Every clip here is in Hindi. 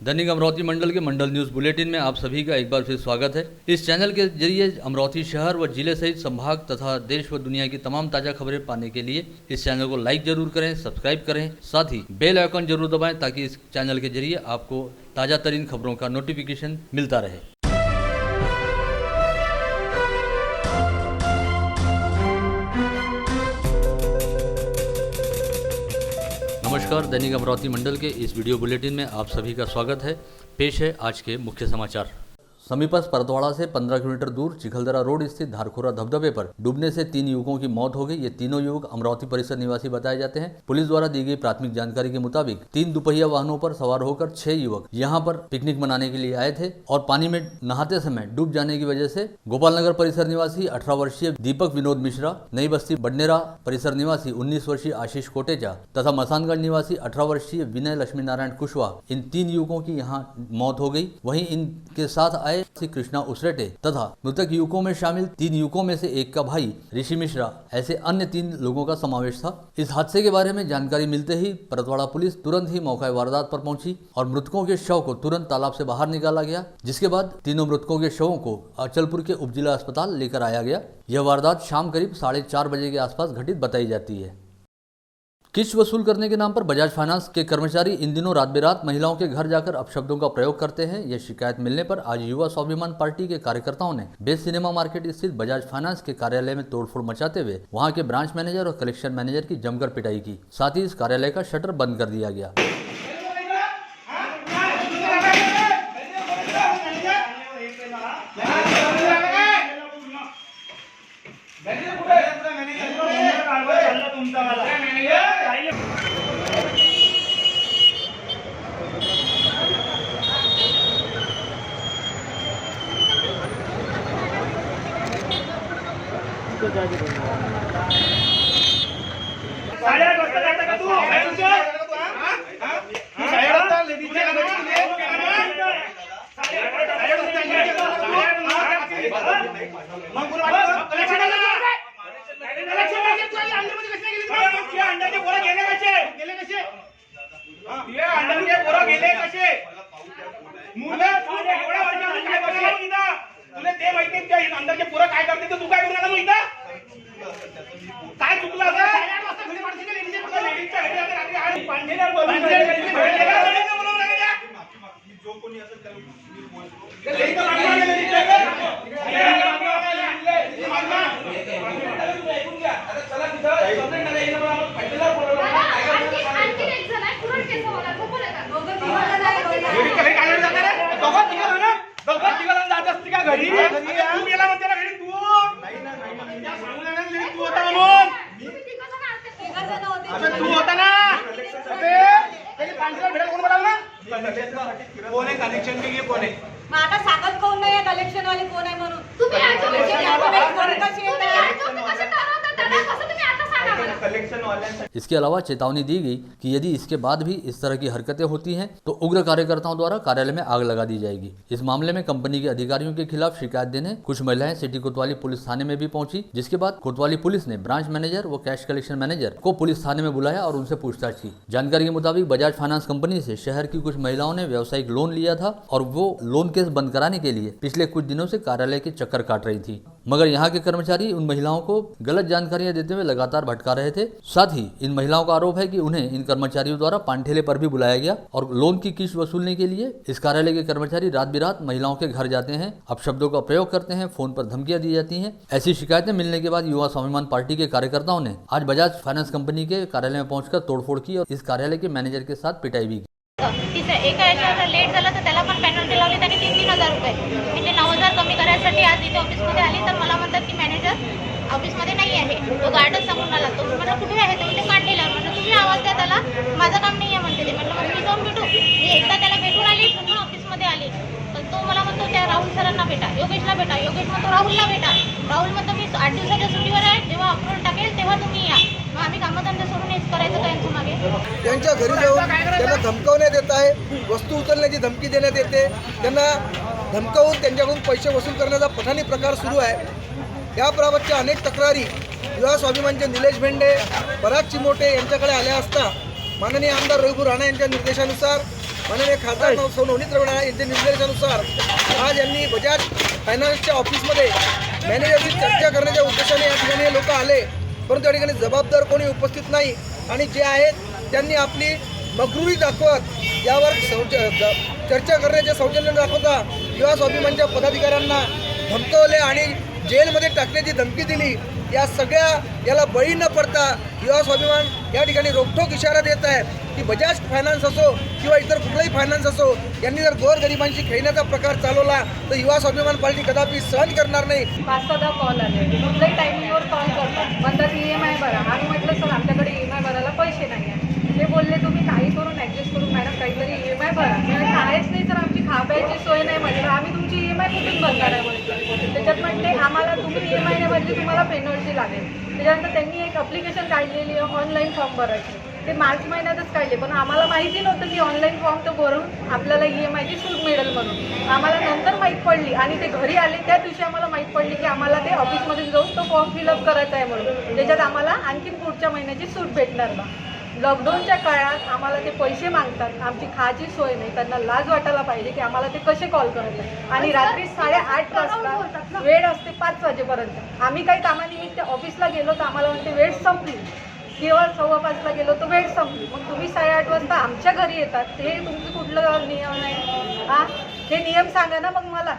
दैनिक अमरावती मंडल के मंडल न्यूज़ बुलेटिन में आप सभी का एक बार फिर स्वागत है। इस चैनल के जरिए अमरावती शहर व जिले सहित संभाग तथा देश व दुनिया की तमाम ताज़ा खबरें पाने के लिए इस चैनल को लाइक जरूर करें, सब्सक्राइब करें, साथ ही बेल आइकन जरूर दबाएं ताकि इस चैनल के जरिए आपको ताज़ा तरीन खबरों का नोटिफिकेशन मिलता रहे। नमस्कार, दैनिक अमरावती मंडल के इस वीडियो बुलेटिन में आप सभी का स्वागत है। पेश है आज के मुख्य समाचार। समीपस्थ परतवाड़ा से 15 किलोमीटर दूर चिखलदरा रोड स्थित धारखोरा धबधबे पर डूबने से 3 युवकों की मौत हो गई। ये तीनों युवक अमरावती परिसर निवासी बताए जाते हैं। पुलिस द्वारा दी गई प्राथमिक जानकारी के मुताबिक 3 दुपहिया वाहनों पर सवार होकर 6 युवक यहां पर पिकनिक मनाने के लिए आए थे और पानी में नहाते समय डूब जाने की वजह से गोपाल नगर परिसर निवासी 18 वर्षीय दीपक विनोद मिश्रा, नई बस्ती बडनेरा परिसर निवासी 19 वर्षीय आशीष कोटेचा तथा मसानगढ़ निवासी 18 वर्षीय विनय लक्ष्मी नारायण कुशवाहा, इन 3 युवकों की यहां मौत हो गई। वहीं इनके साथ आए श्री कृष्णा उसरेटे तथा मृतक युवकों में शामिल 3 युवकों में से एक का भाई ऋषि मिश्रा, ऐसे अन्य 3 लोगों का समावेश था। इस हादसे के बारे में जानकारी मिलते ही परतवाड़ा पुलिस तुरंत ही मौका वारदात पर पहुंची और मृतकों के शव को तुरंत तालाब से बाहर निकाला गया, जिसके बाद तीनों मृतकों के शवों को अचलपुर के उपजिला अस्पताल लेकर आया गया। यह वारदात शाम करीब 4:30 बजे के आसपास घटित बताई जाती है। किस्त वसूल करने के नाम पर बजाज फाइनेंस के कर्मचारी इन दिनों रात बेरात महिलाओं के घर जाकर अपशब्दों का प्रयोग करते हैं। यह शिकायत मिलने पर आज युवा स्वाभिमान पार्टी के कार्यकर्ताओं ने बेस्ट सिनेमा मार्केट स्थित बजाज फाइनेंस के कार्यालय में तोड़फोड़ मचाते हुए वहां के ब्रांच मैनेजर और कलेक्शन मैनेजर की जमकर पिटाई की। साथ ही इस कार्यालय का शटर बंद कर दिया गया। कोण आहे कनेक्शन के कोण आहे मग आता सांगत कोण नाही कलेक्शन वाले कोण आहे म्हणून तुम्ही इसके अलावा चेतावनी दी गई कि यदि इसके बाद भी इस तरह की हरकतें होती हैं तो उग्र कार्यकर्ताओं द्वारा कार्यालय में आग लगा दी जाएगी। इस मामले में कंपनी के अधिकारियों के खिलाफ शिकायत देने कुछ महिलाएं सिटी कोतवाली पुलिस थाने में भी पहुंची, जिसके बाद कोतवाली पुलिस ने ब्रांच मैनेजर व कैश कलेक्शन मैनेजर को पुलिस थाने में बुलाया और उनसे पूछताछ की। जानकारी के मुताबिक बजाज फाइनेंस कंपनी से शहर की कुछ महिलाओं ने व्यावसायिक लोन लिया था और वो लोन केस बंद कराने के लिए पिछले कुछ दिनों से कार्यालय के चक्कर काट रही थी, मगर यहाँ के कर्मचारी उन महिलाओं को गलत जानकारियां देते हुए लगातार भटका रहे थे। साथ ही इन महिलाओं का आरोप है कि उन्हें इन कर्मचारियों द्वारा पानठेले पर भी बुलाया गया और लोन की किस्त वसूलने के लिए इस कार्यालय के कर्मचारी रात बिरात महिलाओं के घर जाते हैं, अपशब्दों का प्रयोग करते हैं, फोन पर धमकियां दी जाती हैं। ऐसी शिकायतें मिलने के बाद युवा स्वाभिमान पार्टी के कार्यकर्ताओं ने आज बजाज फाइनेंस कंपनी के कार्यालय में पहुंचकर तोड़फोड़ की और इस कार्यालय के मैनेजर के साथ पिटाई भी की। एका याच्यावर लेट झाला तर त्याला पण पेनल्टी लावली त्यांनी 3,000 रुपये। मी ते 9,000 कमी करायसाठी आज इथे ऑफिसमध्ये आली तर मला म्हणतात की मॅनेजर ऑफिसमध्ये नाही आहे, तो गार्डच सांगून आला। तो म्हटलं कुठे आहे, तर ते काढलेला। म्हटलं तुम्ही आवाज द्या त्याला, माझं काम नाही आहे म्हणते ते। म्हटलं मग मी जाऊन भेटू। मी एकदा त्याला भेटून आली, पुन्हा ऑफिसमध्ये आली, पण तो मला म्हणतो त्या राहुल सरांना भेटा, योगेशला भेटा। योगेश म्हणतो राहुलला भेटा। राहुल म्हणतो मी 8 दिवसाच्या सुट्टीवर आहे, जेव्हा अप्रूव्हल टाकेल तेव्हा तुम्ही या। मग आम्ही कामधंदे सोडून हेच करायचं का यांच्या मागे? त्यांच्या घरी जाऊन त्यांना धमकावण्यात येत आहे, वस्तू उचलण्याची धमकी देण्यात येते, त्यांना धमकावून त्यांच्याकडून पैसे वसूल करण्याचा पठाणी प्रकार सुरू आहे। याबाबतच्या अनेक तक्रारी युवा स्वाभिमानचे निलेश भेंडे, पराग चिमोटे यांच्याकडे आल्या असता माननीय आमदार रघु राणा यांच्या निर्देशानुसार माननीय खासदार सौ नवनीत रवणा यांच्या निर्देशानुसार आज यांनी बजाज फायनान्सच्या ऑफिसमध्ये मॅनेजरशी चर्चा करण्याच्या उद्देशाने या ठिकाणी हे लोक आले, परंतु या ठिकाणी जबाबदार कोणी उपस्थित नाही आणि जे आहेत त्यांनी आपली मगरुरी दाखवत यावर चर्चा करण्याचे सौजन्य दाखवता युवा स्वाभिमानच्या पदाधिकाऱ्यांना धमकवले आणि जेलमध्ये टाकण्याची धमकी दिली। या सगळ्या याला बळी न पडता युवा स्वाभिमान या ठिकाणी रोखठोक इशारा देत आहे की बजाज फायनान्स असो किंवा इतर कुठलाही फायनान्स असो, यांनी जर गोरगरिबांशी खेळण्याचा प्रकार चालवला तर युवा स्वाभिमान पार्टी कदापि सहन करणार नाही। 5-6 कॉल आले, कुठल्याही टायमिंगवर कॉल करतात, म्हणतात EMI भरा। आम्ही म्हटलं सर आमच्याकडे EMI भरायला पैसे नाही आहे। ते बोलले तुम्ही काही करून ॲडजस्ट करून मॅडम काहीतरी EMI भरा। मी म्हटलं आहेच नाही सर, आमची खाप्याची सोय नाही। म्हटलं आम्ही तुमची EMI कुठून भरणार आहे म्हटलं। त्याच्यात म्हटले आम्हाला तुम्ही EMI नाही भरली तुम्हाला पेनल्टी लागेल। त्याच्यानंतर त्यांनी एक ॲप्लिकेशन काढलेली आहे ऑनलाईन फॉर्म भरायची, ते मार्च महिन्यातच काढले, पण आम्हाला माहिती नव्हतं की ऑनलाईन फॉर्म तो भरून आपल्याला EMIची सूट मिळेल म्हणून। आम्हाला नंतर माहीत पडली आणि ते घरी आले त्या दिवशी आम्हाला माहीत पडली की आम्हाला ते ऑफिसमध्ये जाऊन तो फॉर्म फिलअप करायचा आहे म्हणून, त्याच्यात आम्हाला आणखीन पुढच्या महिन्याची सूट भेटणार ना। लॉकडाऊनच्या काळात आम्हाला ते पैसे मागतात, आमची खायची सोय नाही, त्यांना लाज वाटायला पाहिजे की आम्हाला ते कसे कॉल करत आहे। आणि रात्री 8:30 वाजता वेळ असते 5 वाजेपर्यंत, आम्ही काही कामानिमित्त ऑफिसला गेलो तर आम्हाला म्हणते वेळ संपली, केवळ 5:15ला गेलो तर वेळ संपली। मग तुम्ही 8:30 वाजता आमच्या घरी येतात, हे तुमचं कुठलं नियम आहे? हां, हे नियम सांगा ना मग मला।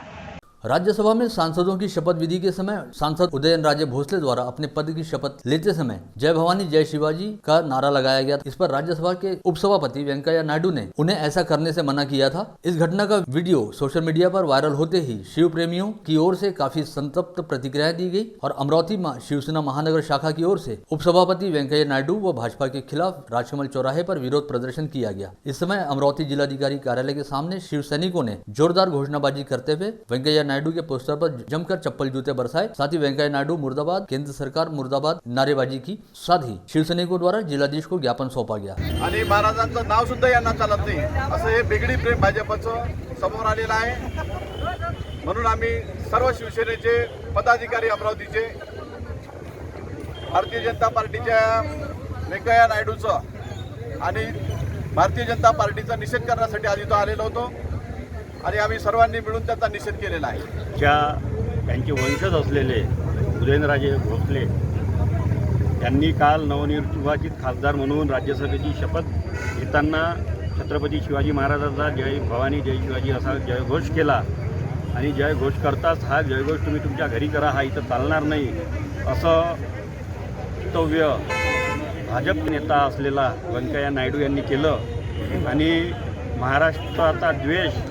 राज्यसभा में सांसदों की शपथ विधि के समय सांसद उदयन राजे भोसले द्वारा अपने पद की शपथ लेते समय जय भवानी जय शिवाजी का नारा लगाया गया। इस पर राज्यसभा के उपसभापति वेंकैया नायडू ने उन्हें ऐसा करने से मना किया था। इस घटना का वीडियो सोशल मीडिया पर वायरल होते ही शिव प्रेमियों की ओर से काफी संतप्त प्रतिक्रियाएं दी गई और अमरावती शिवसेना महानगर शाखा की ओर से उपसभापति वेंकैया नायडू व भाजपा के खिलाफ राजकमल चौराहे पर विरोध प्रदर्शन किया गया। इस समय अमरावती जिलाधिकारी कार्यालय के सामने शिव सैनिकों ने जोरदार घोषणाबाजी करते हुए वेंकैया नायडू के पोस्टर पर जमकर चप्पल जूते बरसाए। साथ ही वेंकैया नायडू मुर्दाबाद, केंद्र सरकार मुर्दाबाद नारेबाजी की। साथ ही शिवसैनिकों द्वारा जिलाधीश को ज्ञापन सौंपा गया आणि महाराजांचं नाव सुद्धा यांना चालत नाही असं हे बिगडी प्रेम भाजपचं समोर आलेलं आहे। म्हणून आम्ही सर्व शिवसेनेचे पदाधिकारी अमरावतीचे भारतीय जनता पार्टीच्या वेंकैया नायडूचं आणि भारतीय जनता पार्टीचा निषेध करण्यासाठी आज इथं आलेलो होतो आणि आम्ही सर्वांनी मिळून त्याचा निषेध केलेला आहे। त्यांचे वंशज असलेले उदयनराजे भोसले यांनी काल नवनिर्वाचित खासदार म्हणून राज्यसभेची शपथ घेताना छत्रपती शिवाजी महाराजांचा जय भवानी जय शिवाजी असा जयघोष केला आणि जयघोष करताच हा जयघोष तुम्ही तुमच्या घरी करा, हा इथं चालणार नाही असं वक्तव्य भाजप नेता असलेला व्यंकय्या नायडू यांनी केलं आणि महाराष्ट्राचा द्वेष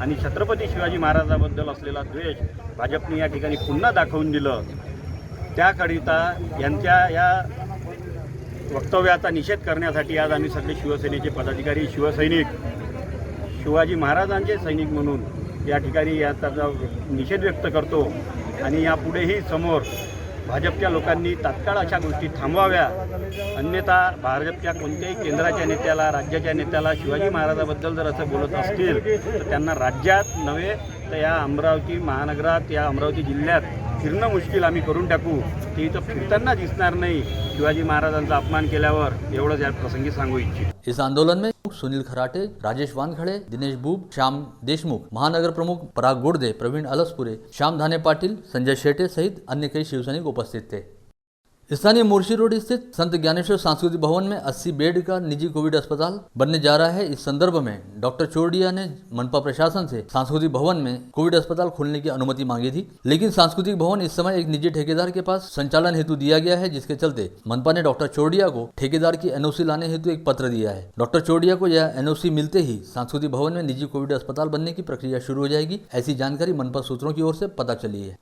आणि छत्रपती शिवाजी महाराजांबद्दल असलेला द्वेष भाजपने या ठिकाणी पुन्हा दाखवून दिलं। त्याकरिता यांच्या या वक्तव्याचा निषेध करण्यासाठी आज आम्ही सगळे शिवसेनेचे पदाधिकारी शिवसैनिक शिवाजी महाराजांचे सैनिक म्हणून या ठिकाणी याचा निषेध व्यक्त करतो आणि यापुढेही समोर भाजपच्या लोकांनी तात्काळ अशा गोष्टी थांबवाव्या, अन्यथा भाजपच्या कोणत्याही केंद्राच्या नेत्याला राज्याच्या नेत्याला शिवाजी महाराजांबद्दल जर असं बोलत असतील तर त्यांना राज्यात नव्हे तर या अमरावती महानगरात या अमरावती जिल्ह्यात फिरणं मुश्किल आम्ही करून टाकू। ते इथं फिरताना दिसणार नाही शिवाजी महाराजांचा अपमान केल्यावर, एवढंच या प्रसंगी सांगू इच्छितो। इस आंदोलन में सुनील खराटे, राजेश वानखड़े, दिनेश बूब, श्याम देशमुख, महानगर प्रमुख पराग गोडदे, प्रवीण अलसपुरे, श्याम धाने पाटिल, संजय शेटे सहित अन्य कई शिवसैनिक उपस्थित थे। स्थानीय मोर्शी रोड स्थित संत ज्ञानेश्वर सांस्कृतिक भवन में 80 बेड का निजी कोविड अस्पताल बनने जा रहा है। इस संदर्भ में डॉक्टर चोरडिया ने मनपा प्रशासन से सांस्कृतिक भवन में कोविड अस्पताल खोलने की अनुमति मांगी थी, लेकिन सांस्कृतिक भवन इस समय एक निजी ठेकेदार के पास संचालन हेतु दिया गया है, जिसके चलते मनपा ने डॉक्टर चोरडिया को ठेकेदार की NOC लाने हेतु एक पत्र दिया है। डॉक्टर चोरडिया को यह NOC मिलते ही सांस्कृतिक भवन में निजी कोविड अस्पताल बनने की प्रक्रिया शुरू हो जाएगी, ऐसी जानकारी मनपा सूत्रों की ओर से पता चली है।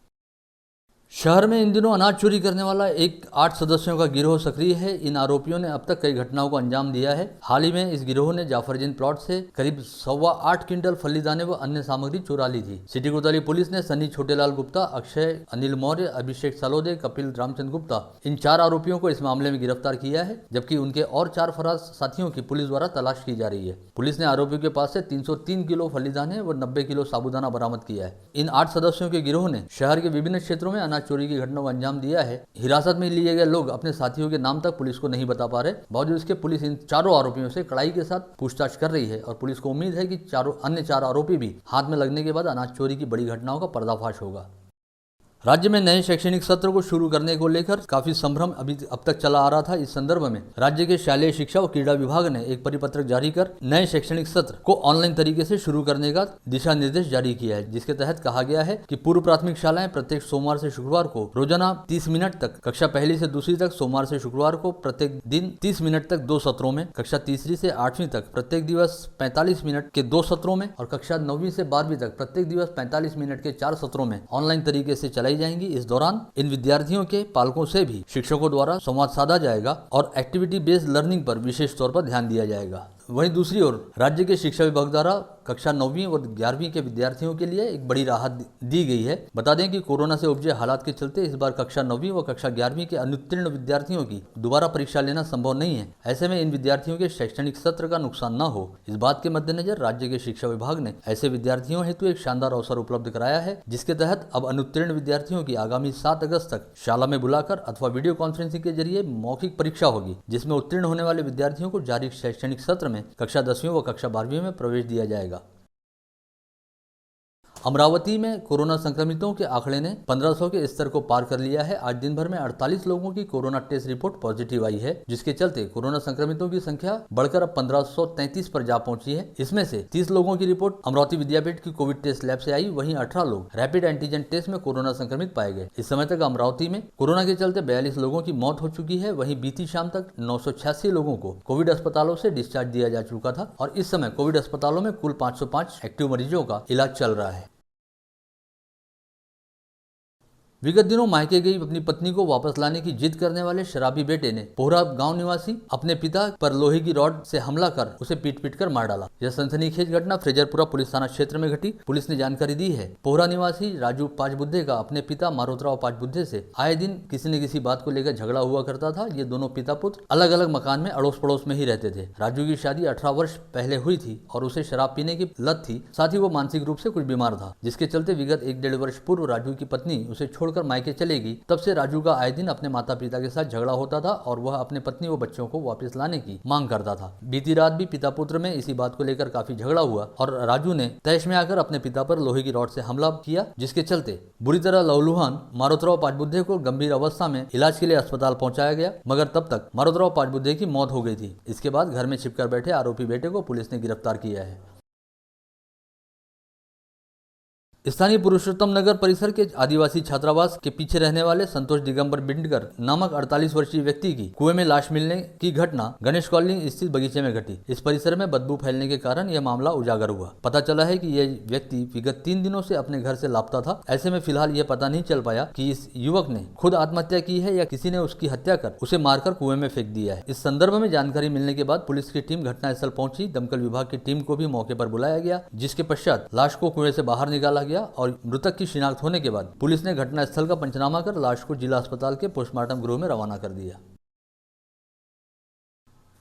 शहर में इन दिनों अनाज चोरी करने वाला एक 8 सदस्यों का गिरोह सक्रिय है। इन आरोपियों ने अब तक कई घटनाओं को अंजाम दिया है। हाल ही में इस गिरोह ने जाफरजीन प्लॉट से करीब 8.25 क्विंटल फलीदाने व अन्य सामग्री चुरा ली थी। सिटी कोतवाली पुलिस ने सनी छोटेलाल गुप्ता, अक्षय अनिल मौर्य, अभिषेक सलोदे, कपिल रामचंद्र गुप्ता इन 4 आरोपियों को इस मामले में गिरफ्तार किया है, जबकि उनके और 4 फरार साथियों की पुलिस द्वारा तलाश की जा रही है। पुलिस ने आरोपियों के पास से 303 किलो फलीदाने व 90 किलो साबुदाना बरामद किया है। इन 8 सदस्यों के गिरोह ने शहर के विभिन्न क्षेत्रों में अनाज चोरी की घटना को अंजाम दिया है। हिरासत में लिए गए लोग अपने साथियों के नाम तक पुलिस को नहीं बता पा रहे। बावजूद इसके पुलिस इन चारों आरोपियों से कड़ाई के साथ पूछताछ कर रही है और पुलिस को उम्मीद है कि अन्य चार आरोपी भी हाथ में लगने के बाद अनाज चोरी की बड़ी घटनाओं का पर्दाफाश होगा। राज्य में नए शैक्षणिक सत्र को शुरू करने को लेकर काफी संभ्रम अब तक चला आ रहा था। इस संदर्भ में राज्य के शालेय शिक्षा और क्रीड़ा विभाग ने एक परिपत्रक जारी कर नए शैक्षणिक सत्र को ऑनलाइन तरीके से शुरू करने का दिशा निर्देश जारी किया है, जिसके तहत कहा गया है कि पूर्व प्राथमिक शालाएं प्रत्येक सोमवार से शुक्रवार को रोजाना 30 मिनट तक, कक्षा पहली से दूसरी तक सोमवार से शुक्रवार को प्रत्येक दिन 30 मिनट तक 2 सत्रों में, कक्षा तीसरी से 8वीं तक प्रत्येक दिवस 45 मिनट के 2 सत्रों में और कक्षा 9वीं से 12वीं तक प्रत्येक दिवस 45 मिनट के 4 सत्रों में ऑनलाइन तरीके से चलाई जाएंगी। इस दौरान इन विद्यार्थियों के पालकों से भी शिक्षकों द्वारा संवाद साधा जाएगा और एक्टिविटी बेस्ड लर्निंग पर विशेष तौर पर ध्यान दिया जाएगा। वहीं दूसरी ओर राज्य के शिक्षा विभाग द्वारा कक्षा 9वीं और 11वीं के विद्यार्थियों के लिए एक बड़ी राहत दी गई है। बता दें कि कोरोना से उपजे हालात के चलते इस बार कक्षा 9वीं व कक्षा 11वीं के अनुत्तीर्ण विद्यार्थियों की दोबारा परीक्षा लेना संभव नहीं है। ऐसे में इन विद्यार्थियों के शैक्षणिक सत्र का नुकसान न हो, इस बात के मद्देनजर राज्य के शिक्षा विभाग ने ऐसे विद्यार्थियों हेतु एक शानदार अवसर उपलब्ध कराया है, जिसके तहत अब अनुत्तीर्ण विद्यार्थियों की आगामी 7 अगस्त तक शाला में बुलाकर अथवा वीडियो कॉन्फ्रेंसिंग के जरिए मौखिक परीक्षा होगी, जिसमें उत्तीर्ण होने वाले विद्यार्थियों को जारी शैक्षणिक सत्र में कक्षा 10वीं व कक्षा 12वीं में प्रवेश दिया जाएगा। अमरावती में कोरोना संक्रमितों के आंकड़े ने 1500 के स्तर को पार कर लिया है। आज दिन भर में 48 लोगों की कोरोना टेस्ट रिपोर्ट पॉजिटिव आई है, जिसके चलते कोरोना संक्रमितों की संख्या बढ़कर अब 1533 पर जा पहुंची है। इसमें से 30 लोगों की रिपोर्ट अमरावती विद्यापीठ की कोविड टेस्ट लैब से आई, वहीं 18 लोग रैपिड एंटीजन टेस्ट में कोरोना संक्रमित पाए गए। इस समय तक अमरावती में कोरोना के चलते 42 लोगों की मौत हो चुकी है। वहीं बीती शाम तक 986 लोगों को कोविड अस्पतालों से डिस्चार्ज दिया जा चुका था और इस समय कोविड अस्पतालों में कुल 505 एक्टिव मरीजों का इलाज चल रहा है। विगत दिनों मायके गई अपनी पत्नी को वापस लाने की जिद करने वाले शराबी बेटे ने पोहरा गांव निवासी अपने पिता पर लोहे की रॉड से हमला कर उसे पीट कर मार डाला। यह सनसनीखेज घटना फ्रेजरपुरा पुलिस थाना क्षेत्र में घटी। पुलिस ने जानकारी दी है, पोहरा निवासी राजू पांचबुद्धे का अपने पिता मारोतराव पांचबुद्धे से आए दिन किसी न किसी बात को लेकर झगड़ा हुआ करता था। ये दोनों पिता पुत्र अलग अलग मकान में अड़ोस पड़ोस में ही रहते थे। राजू की शादी 18 वर्ष पहले हुई थी और उसे शराब पीने की लत थी, साथ ही वो मानसिक रूप से कुछ बीमार था, जिसके चलते विगत 1-1.5 वर्ष पूर्व राजू की पत्नी उसे छोड़कर मायके चलेगी। तब से राजू का आए दिन अपने माता पिता के साथ झगड़ा होता था और वह अपने पत्नी व बच्चों को वापस लाने की मांग करता था। बीती रात भी पिता पुत्र में इसी बात को लेकर काफी झगड़ा हुआ और राजू ने तैश में आकर अपने पिता पर लोहे की रॉड से हमला किया, जिसके चलते बुरी तरह लहूलुहान मारोतराव पांचबुद्धे को गंभीर अवस्था में इलाज के लिए अस्पताल पहुंचाया गया, मगर तब तक मारोतराव पांचबुद्धे की मौत हो गई थी। इसके बाद घर में छिपकर बैठे आरोपी बेटे को पुलिस ने गिरफ्तार किया है। स्थानीय पुरुषोत्तम नगर परिसर के आदिवासी छात्रावास के पीछे रहने वाले संतोष दिगंबर बिंडकर नामक 48 वर्षीय व्यक्ति की कुएं में लाश मिलने की घटना गणेश कॉलोनी स्थित बगीचे में घटी। इस परिसर में बदबू फैलने के कारण यह मामला उजागर हुआ। पता चला है कि यह व्यक्ति विगत 3 दिनों से अपने घर से लापता था। ऐसे में फिलहाल यह पता नहीं चल पाया कि इस युवक ने खुद आत्महत्या की है या किसी ने उसकी हत्या कर उसे मारकर कुएं में फेंक दिया है। इस संदर्भ में जानकारी मिलने के बाद पुलिस की टीम घटनास्थल पहुंची। दमकल विभाग की टीम को भी मौके पर बुलाया गया, जिसके पश्चात लाश को कुएं से बाहर निकाला गया और मृतक की शिनाख्त होने के बाद पुलिस ने घटनास्थल का पंचनामा कर लाश को जिला अस्पताल के पोस्टमार्टम गृह में रवाना कर दिया।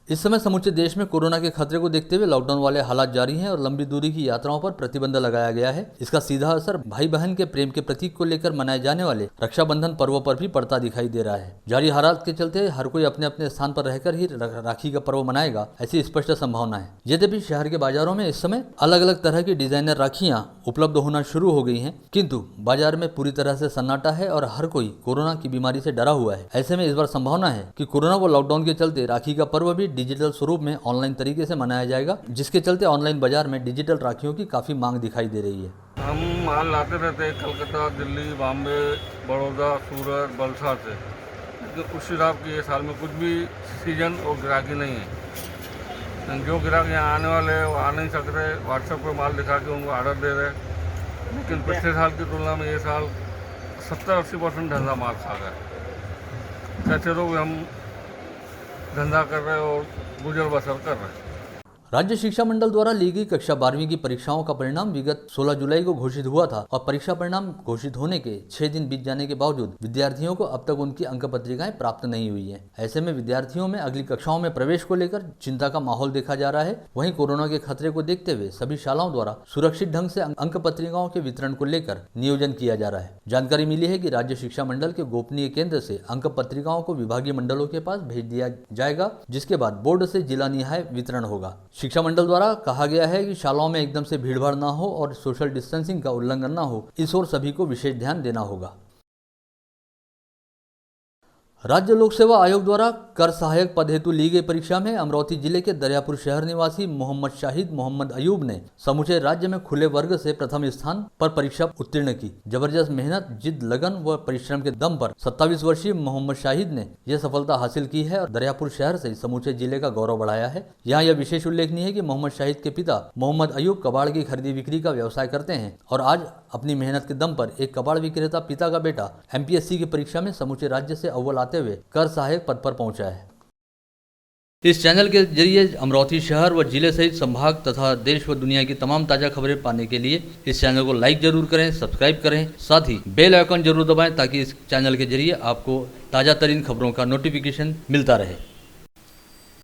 इस समय समूचे देश में कोरोना के खतरे को देखते हुए लॉकडाउन वाले हालात जारी हैं और लंबी दूरी की यात्राओं पर प्रतिबंध लगाया गया है। इसका सीधा असर भाई बहन के प्रेम के प्रतीक को लेकर मनाए जाने वाले रक्षाबंधन पर्व पर भी पड़ता दिखाई दे रहा है। जारी हालात के चलते हर कोई अपने अपने स्थान पर रहकर ही राखी का पर्व मनाएगा, ऐसी स्पष्ट संभावना है। यद्यपि शहर के बाजारों में इस समय अलग अलग तरह की डिजाइनर राखियां उपलब्ध होना शुरू हो गई हैं, किंतु बाजार में पूरी तरह से सन्नाटा है और हर कोई कोरोना की बीमारी से डरा हुआ है। ऐसे में इस बार संभावना है कि कोरोना व लॉकडाउन के चलते राखी का पर्व भी डिजिटल स्वरूप में ऑनलाइन तरीके से मनाया जाएगा, जिसके चलते ऑनलाइन बाजार में डिजिटल राखियों की काफी मांग दिखाई दे रही है। हम माल लाते रहते हैं कलकत्ता, दिल्ली, बॉम्बे, बड़ौदा, सूरत, वलसाड से, लेकिन उस हिसाब की साल में कुछ भी सीजन और ग्राहकी नहीं है। जो ग्राहक यहाँ आने वाले हैं वो आ नहीं सक रहे, व्हाट्सएप पर माल दिखा के उनको ऑर्डर दे रहे, लेकिन पिछले साल की तुलना में ये साल 70-80% धंधा मार खा गया। कैसे लोग हम धंधा कर रहे हैं और गुजर बसर कर रहे हैं। राज्य शिक्षा मंडल द्वारा ली गई कक्षा 12वीं की परीक्षाओं का परिणाम विगत 16 जुलाई को घोषित हुआ था और परीक्षा परिणाम घोषित होने के 6 दिन बीत जाने के बावजूद विद्यार्थियों को अब तक उनकी अंक पत्रिकाएं प्राप्त नहीं हुई हैं। ऐसे में विद्यार्थियों में अगली कक्षाओं में प्रवेश को लेकर चिंता का माहौल देखा जा रहा है। वहीं कोरोना के खतरे को देखते हुए सभी शालाओं द्वारा सुरक्षित ढंग से अंक पत्रिकाओं के वितरण को लेकर नियोजन किया जा रहा है। जानकारी मिली है कि राज्य शिक्षा मंडल के गोपनीय केंद्र से अंक पत्रिकाओं को विभागीय मंडलों के पास भेज दिया जाएगा, जिसके बाद बोर्ड से जिला निहाय वितरण होगा। शिक्षा मंडल द्वारा कहा गया है कि शालाओं में एकदम से भीड़भाड़ ना हो और सोशल डिस्टेंसिंग का उल्लंघन ना हो, इस ओर सभी को विशेष ध्यान देना होगा। राज्य लोक सेवा आयोग द्वारा कर सहायक पद हेतु ली गई परीक्षा में अमरावती जिले के दरियापुर शहर निवासी मोहम्मद शाहिद मोहम्मद अयूब ने समूचे राज्य में खुले वर्ग से प्रथम स्थान पर परीक्षा उत्तीर्ण की। जबरदस्त मेहनत, जिद, लगन व परिश्रम के दम पर 27 वर्षीय मोहम्मद शाहिद ने यह सफलता हासिल की है और दरियापुर शहर से समूचे जिले का गौरव बढ़ाया है। यहाँ यह विशेष उल्लेखनीय है कि मोहम्मद शाहिद के पिता मोहम्मद अयूब कबाड़ की खरीदी बिक्री का व्यवसाय करते हैं और आज अपनी मेहनत के दम पर एक कबाड़ विक्रेता पिता का बेटा MPSC की परीक्षा में समूचे राज्य से अव्वल आते हुए कर सहायक पद पर पहुंचा है। इस चैनल के जरिए अमरावती शहर व जिले सहित संभाग तथा देश व दुनिया की तमाम ताज़ा खबरें पाने के लिए इस चैनल को लाइक जरूर करें, सब्सक्राइब करें, साथ ही बेल आइकन जरूर दबाएं ताकि इस चैनल के जरिए आपको ताज़ा तरीन खबरों का नोटिफिकेशन मिलता रहे।